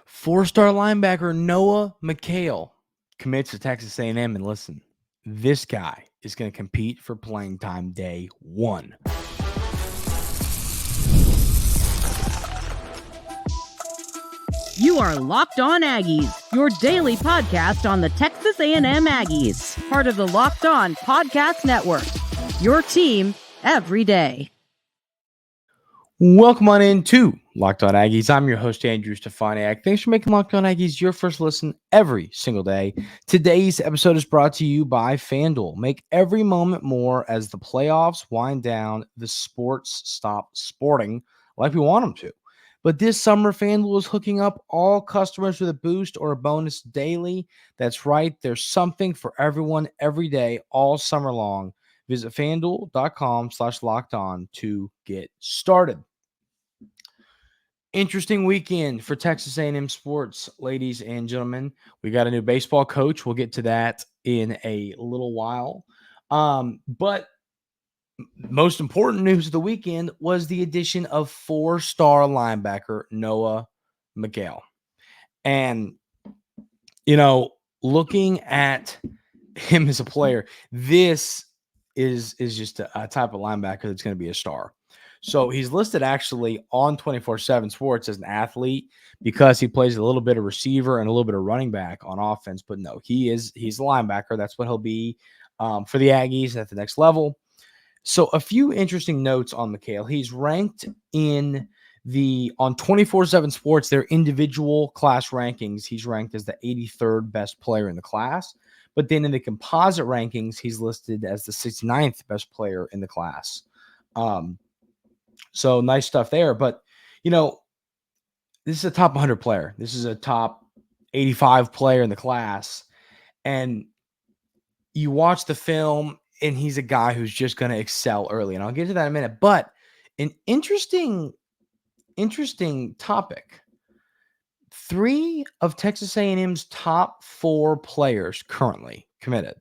Four-star linebacker Noah Mikhail commits to Texas A&M, and listen, this guy is going to compete for playing time day one. You are Locked On Aggies, your daily podcast on the Texas A&M Aggies, part of the Locked On Podcast Network, your team every day. Welcome on into Locked On Aggies. I'm your host, Andrew Stefaniak. Thanks for making Locked On Aggies your first listen every single day. Today's episode is brought to you by FanDuel. Make every moment more as the playoffs wind down, the sports stop sporting like we want them to. But this summer, FanDuel is hooking up all customers with a boost or a bonus daily. That's right. There's something for everyone every day, all summer long. Visit FanDuel.com/lockedon to get started. Interesting weekend for Texas A&M sports, ladies and gentlemen. We got a new baseball coach. We'll get to that in a little while. But most important news of the weekend was the addition of four-star linebacker Noah Mikhail. And, looking at him as a player, this is just a type of linebacker that's going to be a star. So he's listed actually on 24/7 Sports as an athlete because he plays a little bit of receiver and a little bit of running back on offense. But no, he's a linebacker. That's what he'll be for the Aggies at the next level. So a few interesting notes on Mikhail. He's ranked on 24/7 Sports, their individual class rankings. He's ranked as the 83rd best player in the class. But then in the composite rankings, he's listed as the 69th best player in the class. So nice stuff there. But, this is a top 100 player. This is a top 85 player in the class. And you watch the film, and he's a guy who's just going to excel early. And I'll get to that in a minute. But an interesting topic. 3 of Texas A&M's top 4 players currently committed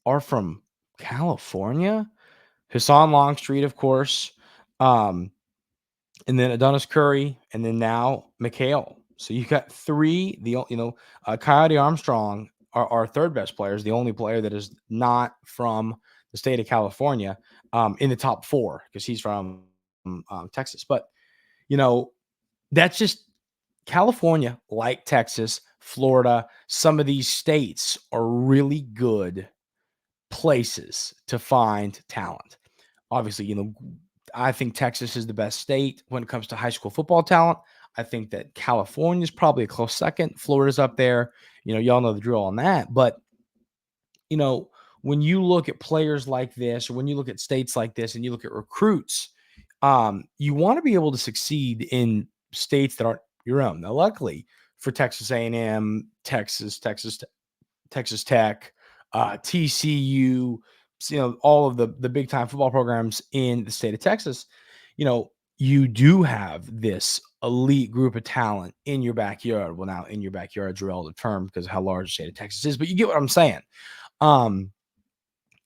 are from California. Hassan Longstreet, of course, and then Adonis Curry, and then now Mikhail. So you got 3. Coyote Armstrong, our third best player, is the only player that is not from the state of California in the top 4 because he's from Texas. But that's just California, like Texas, Florida. Some of these states are really good places to find talent. Obviously, I think Texas is the best state when it comes to high school football talent. I think that California is probably a close second. Florida's up there. Y'all know the drill on that. But, when you look at players like this, or when you look at states like this and you look at recruits, you want to be able to succeed in states that aren't your own. Now, luckily for Texas A&M, Texas Tech, TCU, all of the big time football programs in the state of Texas, you do have this elite group of talent in your backyard. Well, now in your backyard is a relative term because of how large the state of Texas is, but you get what I'm saying.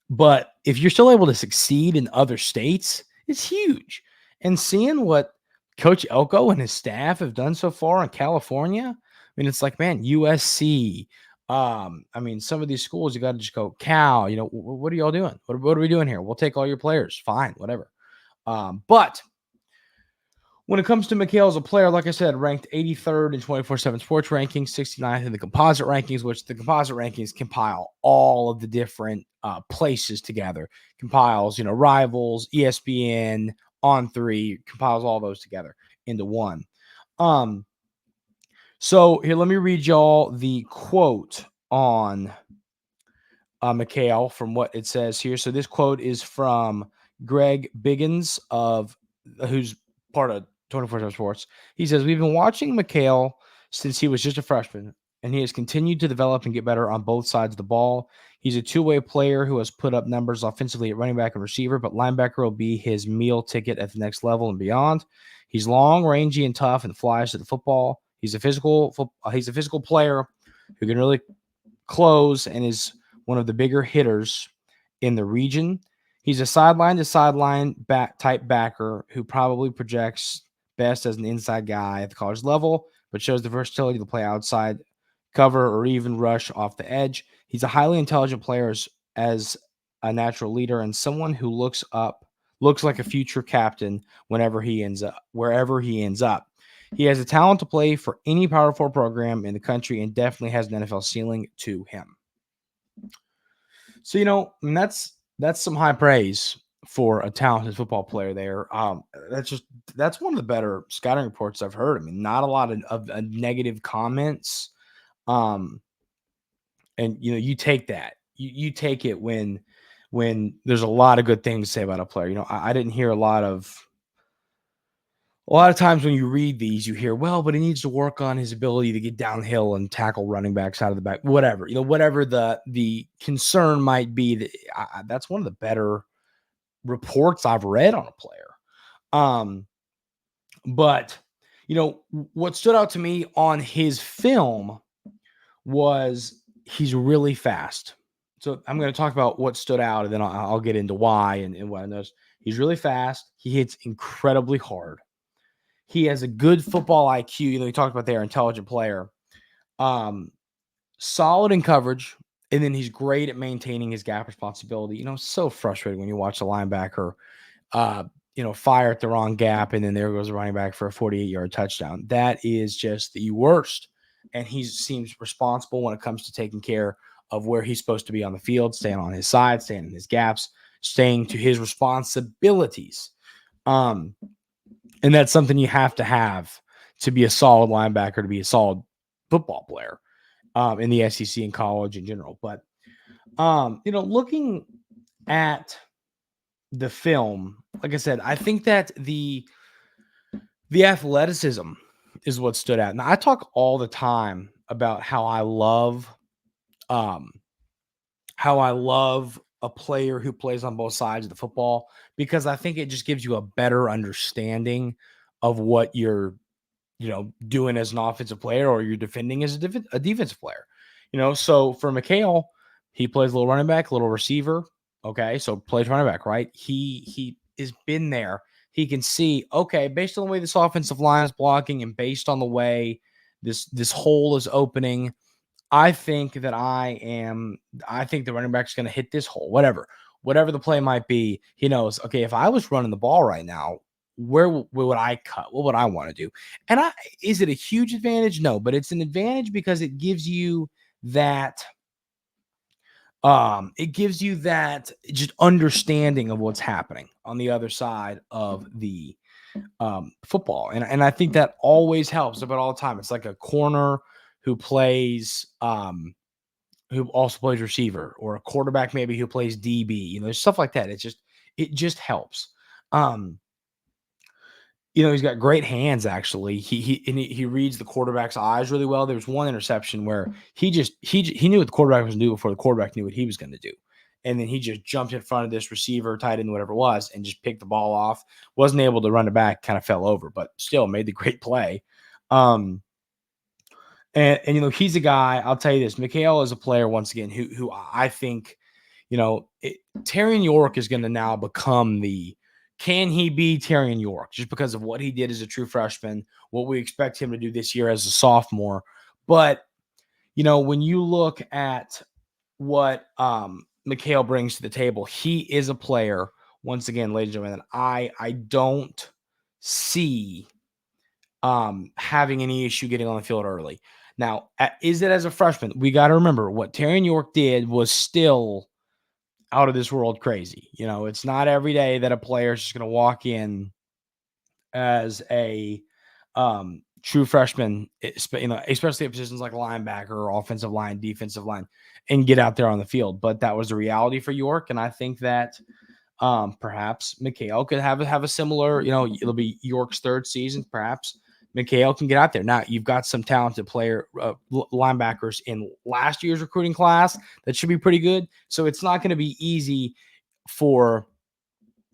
But if you're still able to succeed in other states, it's huge. And seeing what Coach Elko and his staff have done so far in California, it's like, man, USC, some of these schools, you got to just go, Cal, what are y'all doing? What are we doing here? We'll take all your players. Fine, whatever. But when it comes to Mikhail as a player, like I said, ranked 83rd in 24/7 Sports rankings, 69th in the composite rankings, which the composite rankings compile all of the different places together. Compiles, Rivals, ESPN, On3, compiles all those together into one. So here, let me read y'all the quote on Mikhail from what it says here. So this quote is from Greg Biggins, who's part of 24/7 Sports. He says, "We've been watching Mikhail since he was just a freshman, and he has continued to develop and get better on both sides of the ball. He's a two-way player who has put up numbers offensively at running back and receiver, but linebacker will be his meal ticket at the next level and beyond. He's long, rangy, and tough and flies to the football. He's a physical player who can really close and is one of the bigger hitters in the region. He's a sideline to sideline type backer who probably projects best as an inside guy at the college level, but shows the versatility to play outside, cover, or even rush off the edge. He's a highly intelligent player as a natural leader and someone who looks like a future captain wherever he ends up. He has the talent to play for any Power 4 program in the country and definitely has an NFL ceiling to him. So, and that's some high praise for a talented football player there. That's one of the better scouting reports I've heard. I mean, not a lot of negative comments. And you take that. You take it when there's a lot of good things to say about a player. I didn't hear a lot of times when you read these, you hear, well, but he needs to work on his ability to get downhill and tackle running backs out of the back, whatever, whatever the concern might be. That's one of the better reports I've read on a player. But what stood out to me on his film was he's really fast. So I'm going to talk about what stood out, and then I'll get into why and what I noticed. He's really fast. He hits incredibly hard. He has a good football IQ. You talked about their intelligent player. Solid in coverage, and then he's great at maintaining his gap responsibility. So frustrating when you watch a linebacker, fire at the wrong gap, and then there goes a running back for a 48-yard touchdown. That is just the worst. And he seems responsible when it comes to taking care of where he's supposed to be on the field, staying on his side, staying in his gaps, staying to his responsibilities. And that's something you have to be a solid linebacker, to be a solid football player in the SEC and college in general. But, looking at the film, like I said, I think that the athleticism is what stood out. Now, I talk all the time about how I love a player who plays on both sides of the football, because I think it just gives you a better understanding of what you're, doing as an offensive player or you're defending as a defensive player. So for Mikhail, he plays a little running back, a little receiver. Okay, so plays running back, right? He has been there. He can see, okay, based on the way this offensive line is blocking and based on the way this hole is opening, I think the running back's going to hit this hole, whatever the play might be. He knows, okay, if I was running the ball right now, where would I cut? What would I want to do? And is it a huge advantage? No, but it's an advantage because it gives you that just understanding of what's happening on the other side of the football. And I think that always helps about all the time. It's like a corner who plays who also plays receiver, or a quarterback maybe who plays DB, stuff like that. It just helps. He's got great hands, actually. He reads the quarterback's eyes really well. There was one interception where he knew what the quarterback was going to do before the quarterback knew what he was going to do. And then he just jumped in front of this receiver, tight end, whatever it was, and just picked the ball off. Wasn't able to run it back, kind of fell over, but still made the great play. And he's a guy, I'll tell you this, Mikhail is a player, once again, who I think, Terrion York is going to now become can he be Terrion York, just because of what he did as a true freshman, what we expect him to do this year as a sophomore. But, when you look at what Mikhail brings to the table, he is a player, once again, ladies and gentlemen, that I don't see having any issue getting on the field early. Now, is it as a freshman? We got to remember what Terrion York did was still out of this world crazy. It's not every day that a player is just going to walk in as a true freshman, especially at positions like linebacker or offensive line, defensive line, and get out there on the field. But that was the reality for York, and I think that perhaps Mikhail could have a similar, it'll be York's third season. Perhaps Mikhail can get out there. Now, you've got some talented linebackers in last year's recruiting class that should be pretty good. So it's not going to be easy for,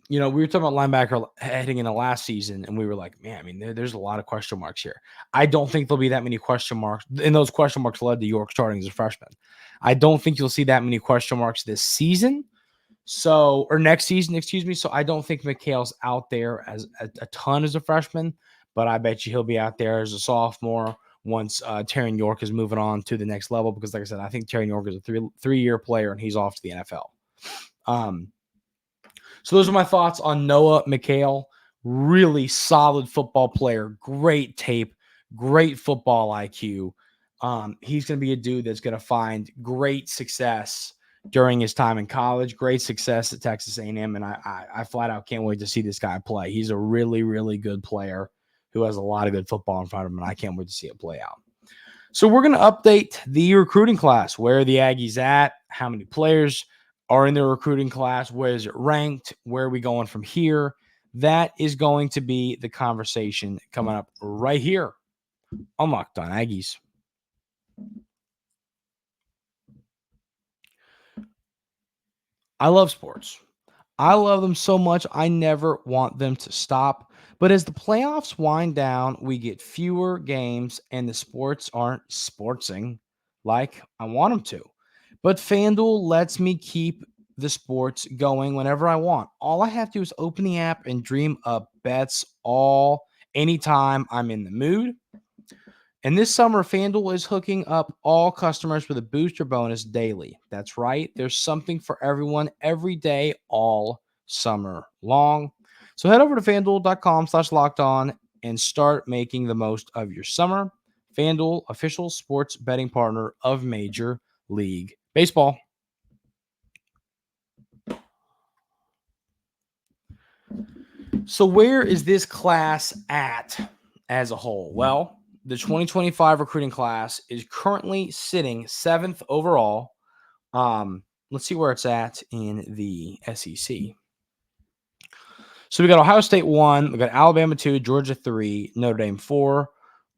we were talking about linebacker heading into last season, and we were like, man, I mean, there's a lot of question marks here. I don't think there'll be that many question marks, and those question marks led to York starting as a freshman. I don't think you'll see that many question marks this season. Or next season, excuse me. So I don't think Mikhail's out there as a ton as a freshman, but I bet you he'll be out there as a sophomore once Terran York is moving on to the next level, because like I said, I think Terran York is a three-year player and he's off to the NFL. So those are my thoughts on Noah Mikhail. Really solid football player, great tape, great football IQ. He's going to be a dude that's going to find great success during his time in college, great success at Texas A&M, and I flat out can't wait to see this guy play. He's a really, really good player who has a lot of good football in front of him, and I can't wait to see it play out. So we're going to update the recruiting class. Where are the Aggies at? How many players are in the recruiting class? Where is it ranked? Where are we going from here? That is going to be the conversation coming up right here on Locked On Aggies. I love sports. I love them so much, I never want them to stop. But as the playoffs wind down, we get fewer games and the sports aren't sportsing like I want them to. But FanDuel lets me keep the sports going whenever I want. All I have to do is open the app and dream up bets anytime I'm in the mood. And this summer, FanDuel is hooking up all customers with a booster bonus daily. That's right. There's something for everyone every day, all summer long. So head over to FanDuel.com/lockedon and start making the most of your summer. FanDuel, official sports betting partner of Major League Baseball. So where is this class at as a whole? Well, the 2025 recruiting class is currently sitting 7th overall. Let's see where it's at in the SEC. So we got Ohio State 1, we got Alabama 2, Georgia 3, Notre Dame 4,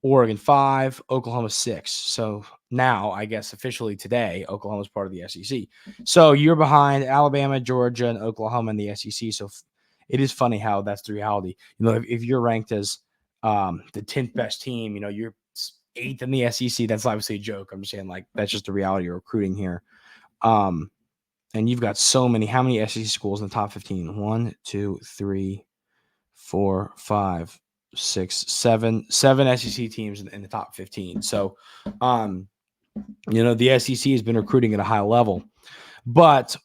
Oregon 5, Oklahoma 6. So now, I guess officially today, Oklahoma's part of the SEC. So you're behind Alabama, Georgia, and Oklahoma in the SEC. So it is funny how that's the reality. You know, if you're ranked as the 10th best team, you know, you're 8th in the SEC. That's obviously a joke. I'm just saying, like, that's just the reality of recruiting here. And you've got so many. How many SEC schools in the top 15? 1, 2, 3, 4, 5, 6, 7. 7 SEC teams in the top 15. So, you know, the SEC has been recruiting at a high level. But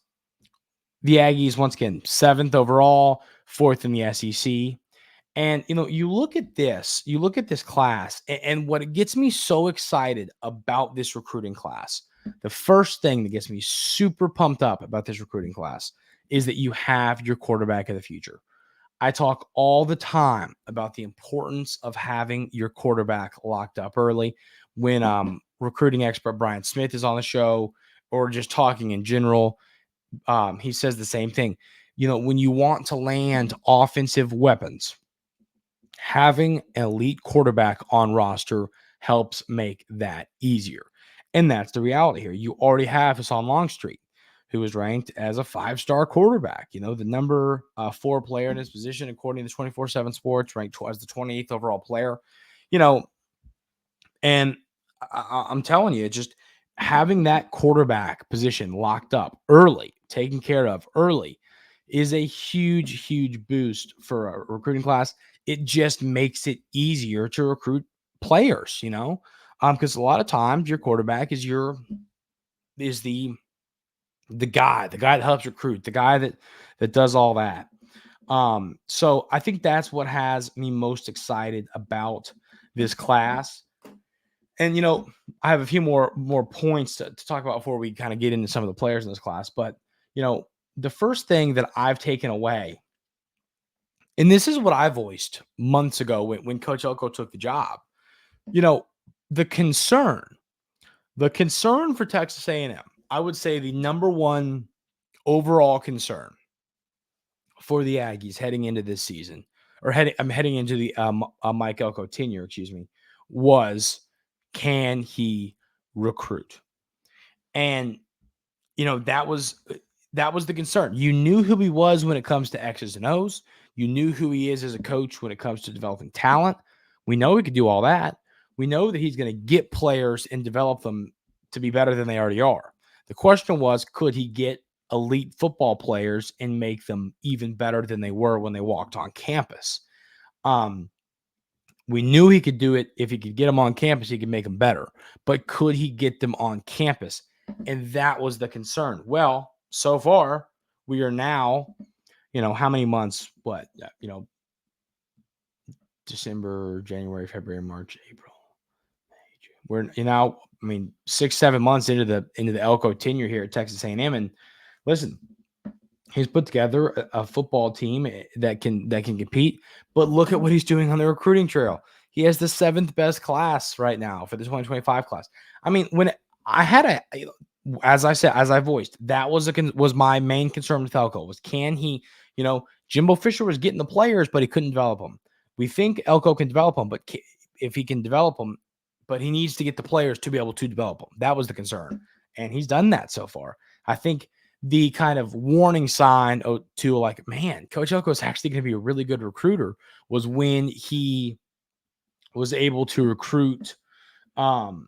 the Aggies, once again, 7th overall, 4th in the SEC. And, you know, you look at this class, and what gets me so excited about this recruiting class, the first thing that gets me super pumped up about this recruiting class is that you have your quarterback of the future. I talk all the time about the importance of having your quarterback locked up early. When recruiting expert Brian Smith is on the show, or just talking in general, he says the same thing. You know, when you want to land offensive weapons, having an elite quarterback on roster helps make that easier. And that's the reality here. You already have Hassan Longstreet, who is ranked as a 5-star quarterback, you know, the number 4 player in his position, according to 24/7 Sports, ranked as the 28th overall player, you know, and I'm telling you, just having that quarterback position locked up early, taken care of early, is a huge, huge boost for a recruiting class. It just makes it easier to recruit players, you know, because a lot of times your quarterback is the guy that helps recruit, the guy that does all that. So I think that's what has me most excited about this class. And, you know, I have a few more points to talk about before we kind of get into some of the players in this class. But, you know, the first thing that I've taken away, and this is what I voiced months ago when Coach Elko took the job, you know, the concern for Texas A&M, I would say the number one overall concern for the Aggies heading into this season, or heading into the Mike Elko tenure, was, can he recruit? And, you know, that was the concern. You knew who he was when it comes to X's and O's. You knew who he is as a coach when it comes to developing talent. We know he could do all that. We know that he's going to get players and develop them to be better than they already are. The question was, could he get elite football players and make them even better than they were when they walked on campus? We knew he could do it. If he could get them on campus, he could make them better. But could he get them on campus? And that was the concern. Well, so far, we are now, how many months? What, December, January, February, March, April, May, June. We're 6-7 months into the Elko tenure here at Texas A&M, and listen, he's put together a football team that can compete. But look at what he's doing on the recruiting trail. He has the 7th best class right now for the 2025 class. When I had as I voiced, that was my main concern with Elko was, can he, Jimbo Fisher was getting the players, but he couldn't develop them. We think Elko can develop them, but if he can develop them, but he needs to get the players to be able to develop them. That was the concern. And he's done that so far. I think the kind of warning sign to man, Coach Elko is actually going to be a really good recruiter was when he was able to recruit when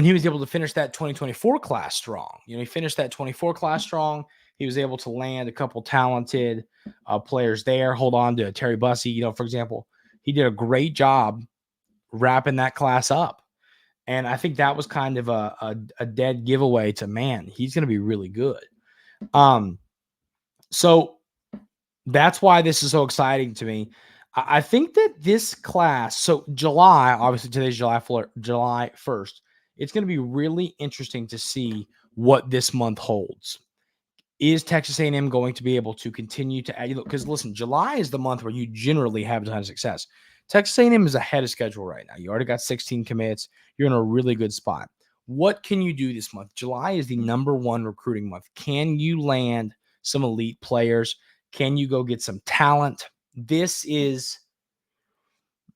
he was able to finish that 2024 class strong. He finished that 24 class strong. He was able to land a couple talented players there, hold on to Terry Bussey, for example. He did a great job wrapping that class up. And I think that was kind of a dead giveaway to, man, he's going to be really good. So that's why this is so exciting to me. I think that this class, so July, obviously today's July 1st, it's going to be really interesting to see what this month holds. Is Texas A&M going to be able to continue to add? Because listen, July is the month where you generally have a ton of success. Texas A&M is ahead of schedule right now. You already got 16 commits. You're in a really good spot. What can you do this month? July is the number 1 recruiting month. Can you land some elite players? Can you go get some talent? This is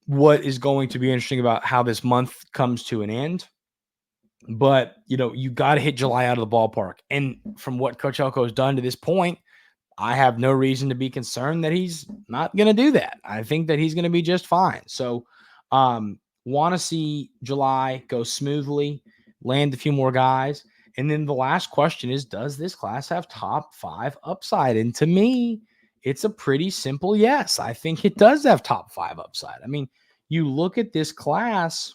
what is going to be interesting about how this month comes to an end. But, you got to hit July out of the ballpark. And from what Coach Elko has done to this point, I have no reason to be concerned that he's not going to do that. I think that he's going to be just fine. So, want to see July go smoothly, land a few more guys. And then the last question is, does this class have top 5 upside? And to me, it's a pretty simple yes. I think it does have top 5 upside. You look at this class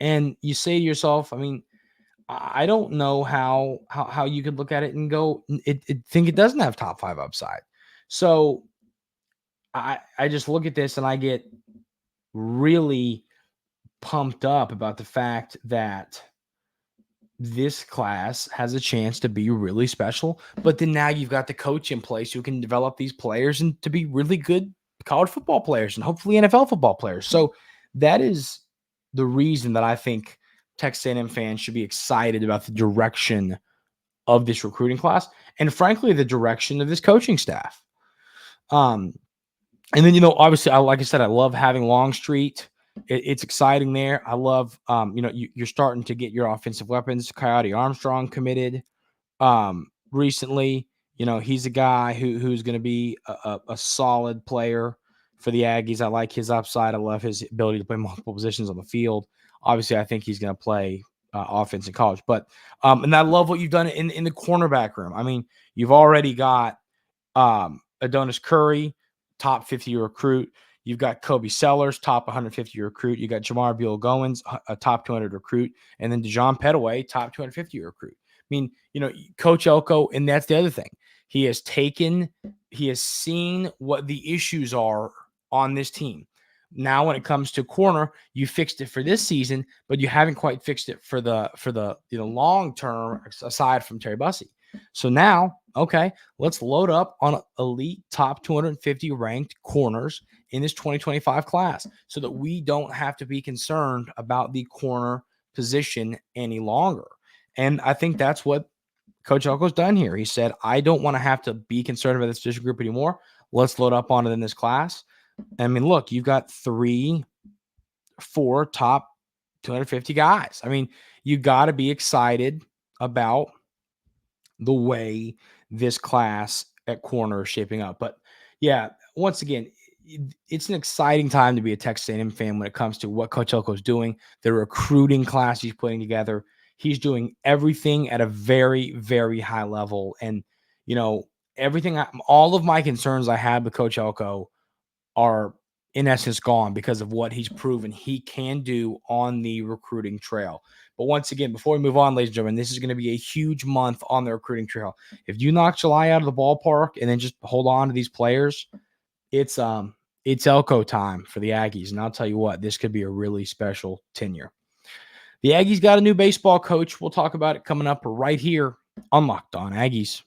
and you say to yourself, I don't know how you could look at it and go, think it doesn't have top 5 upside. So I just look at this and I get really pumped up about the fact that this class has a chance to be really special. But then now you've got the coach in place who can develop these players and to be really good college football players and hopefully NFL football players. So that is the reason that I think Texas A&M fans should be excited about the direction of this recruiting class and, frankly, the direction of this coaching staff. And then, obviously, like I said, I love having Longstreet. It's exciting there. I love, you're starting to get your offensive weapons. Coyote Armstrong committed recently. He's a guy who's going to be a solid player for the Aggies. I like his upside. I love his ability to play multiple positions on the field. Obviously, I think he's going to play offense in college. But and I love what you've done in the cornerback room. You've already got Adonis Curry, top 50 recruit. You've got Kobe Sellers, top 150 recruit. You got Jamar Beal-Goins, a top 200 recruit. And then DeJohn Petaway, top 250 recruit. Coach Elko, and that's the other thing. He has seen what the issues are on this team. Now, when it comes to corner, you fixed it for this season, but you haven't quite fixed it for the long term, aside from Terry Bussey. So now, okay, let's load up on elite top 250 ranked corners in this 2025 class so that we don't have to be concerned about the corner position any longer. And I think that's what Coach Elko's done here. He said, I don't want to have to be concerned about this position group anymore. Let's load up on it in this class. Look, you've got 3-4 top 250 guys. You got to be excited about the way this class at corner is shaping up. But yeah, once again, it's an exciting time to be a Texas A&M fan when it comes to what Coach Elko is doing, the recruiting class he's putting together. He's doing everything at a very, very high level. And, everything, all of my concerns I had with Coach Elko are in essence gone because of what he's proven he can do on the recruiting trail. But once again, before we move on, ladies and gentlemen, this is going to be a huge month on the recruiting trail. If you knock July out of the ballpark and then just hold on to these players, it's Elko time for the Aggies. And I'll tell you what, this could be a really special tenure. The Aggies got a new baseball coach. We'll talk about it coming up right here on Locked On Aggies.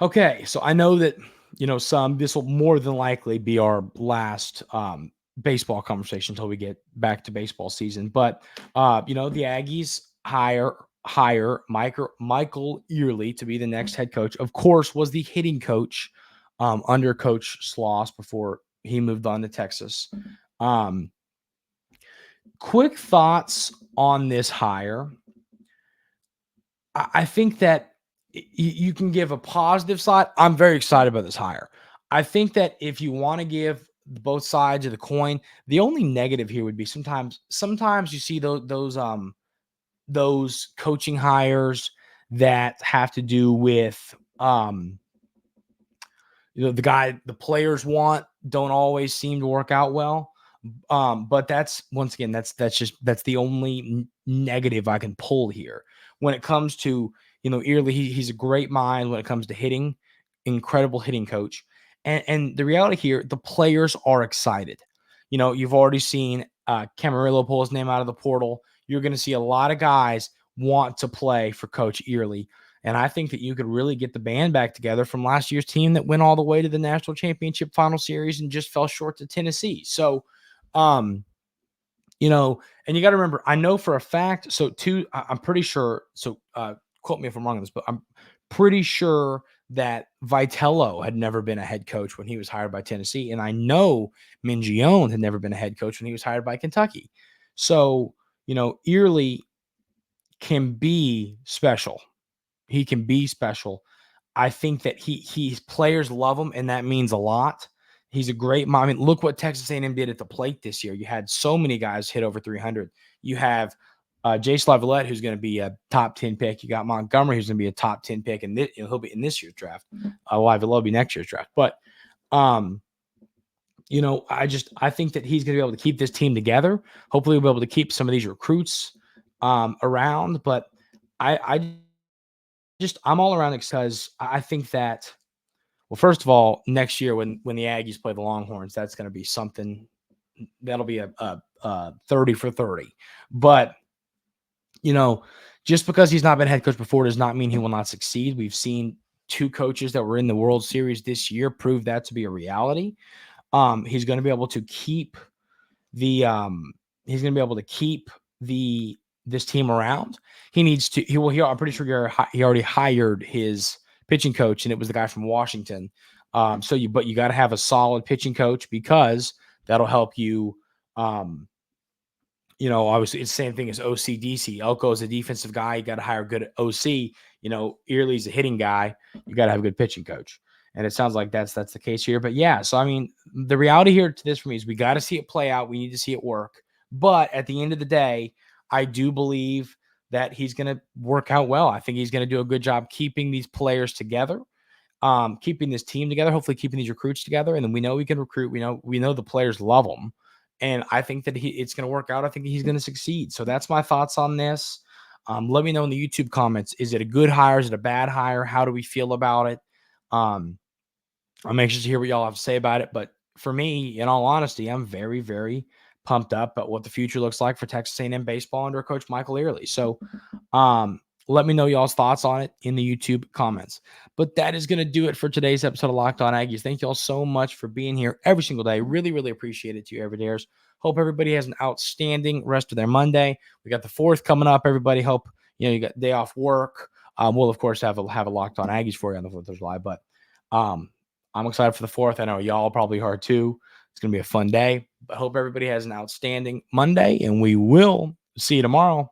Okay, so I know that, this will more than likely be our last baseball conversation until we get back to baseball season. But, the Aggies hire Michael Earley to be the next head coach. Of course, was the hitting coach under Coach Sloss before he moved on to Texas. Quick thoughts on this hire. I think that you can give a positive side. I'm very excited about this hire. I think that if you want to give both sides of the coin, the only negative here would be sometimes you see those coaching hires that have to do with the players want don't always seem to work out well. But that's the only negative I can pull here when it comes to, Early. He's a great mind when it comes to hitting, incredible hitting coach. And the reality here, the players are excited. You've already seen Camarillo pull his name out of the portal. You're going to see a lot of guys want to play for Coach Early. And I think that you could really get the band back together from last year's team that went all the way to the national championship final series and just fell short to Tennessee. So, and you got to remember, I know for a fact, I'm pretty sure, quote me if I'm wrong on this, but I'm pretty sure that Vitello had never been a head coach when he was hired by Tennessee. And I know Mingione had never been a head coach when he was hired by Kentucky. So, Early can be special. He can be special. I think that his players love him, and that means a lot. He's a great mom. I mean, look what Texas A&M did at the plate this year. You had so many guys hit over 300. You have Jace Lavalette, who's going to be a top 10 pick. You got Montgomery, who's going to be a top 10 pick, and he'll be in this year's draft. Lavalette will be next year's draft. But, I think that he's going to be able to keep this team together. Hopefully, we'll be able to keep some of these recruits around. But I'm all around it because I think that, well, first of all, next year when the Aggies play the Longhorns, that's going to be something that'll be a 30 for 30. But, just because he's not been head coach before does not mean he will not succeed. We've seen two coaches that were in the World Series this year prove that to be a reality. He's going to be able to keep this team around. I'm pretty sure he already hired his pitching coach, and it was the guy from Washington. But you got to have a solid pitching coach because that'll help you. Obviously it's the same thing as OCDC. Elko is a defensive guy. You got to hire a good OC. Early's a hitting guy. You got to have a good pitching coach. And it sounds like that's the case here. But yeah, so I mean, the reality here to this for me is we got to see it play out. We need to see it work. But at the end of the day, I do believe that he's going to work out well. I think he's going to do a good job keeping these players together, keeping this team together, hopefully keeping these recruits together. And then we know we can recruit. We know the players love him. And I think that it's going to work out. I think he's going to succeed. So that's my thoughts on this. Let me know in the YouTube comments. Is it a good hire? Is it a bad hire? How do we feel about it? I'm anxious to hear what y'all have to say about it. But for me, in all honesty, I'm very, very pumped up at what the future looks like for Texas A&M baseball under Coach Michael Earley. So let me know y'all's thoughts on it in the YouTube comments. But that is going to do it for today's episode of Locked On Aggies. Thank y'all so much for being here every single day. Really, really appreciate it to you, everydayers. Hope everybody has an outstanding rest of their Monday. We got the 4th coming up. Everybody hope, you got day off work. We'll, of course, have a Locked On Aggies for you on the 4th of July. But I'm excited for the 4th. I know y'all probably are too. It's going to be a fun day. But hope everybody has an outstanding Monday, and we will see you tomorrow.